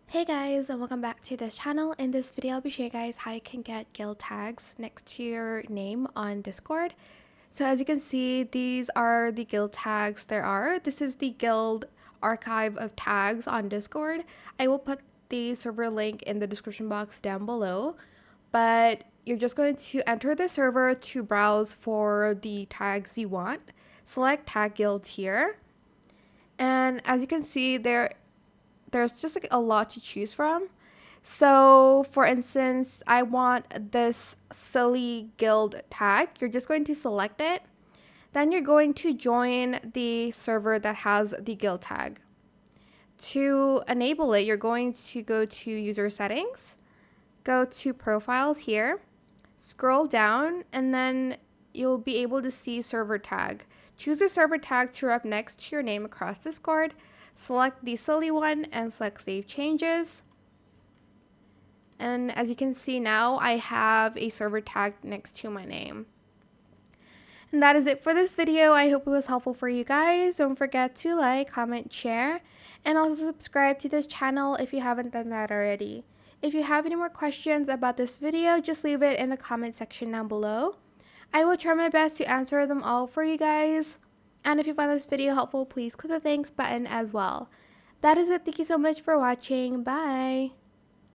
Hey guys, and welcome back to this channel. In this video, I'll be showing you guys how you can get guild tags next to your name on Discord. So as you can see, these are the guild tags there are. This is the guild archive of tags on Discord. I will put the server link in the description box down below, but you're just going to enter the server to browse for the tags you want. Select tag guild here. And as you can see, there's just like a lot to choose from. So for instance, I want this silly guild tag. You're just going to select it. Then you're going to join the server that has the guild tag. To enable it, you're going to go to user settings, go to profiles here, scroll down, and then you'll be able to see server tag. Choose a server tag to rep next to your name across Discord. Select the silly one and select save changes. And as you can see now, I have a server tag next to my name. And that is it for this video. I hope it was helpful for you guys. Don't forget to like, comment, share, and also subscribe to this channel if you haven't done that already. If you have any more questions about this video, just leave it in the comment section down below. I will try my best to answer them all for you guys. And if you found this video helpful, please click the thanks button as well. That is it. Thank you so much for watching. Bye.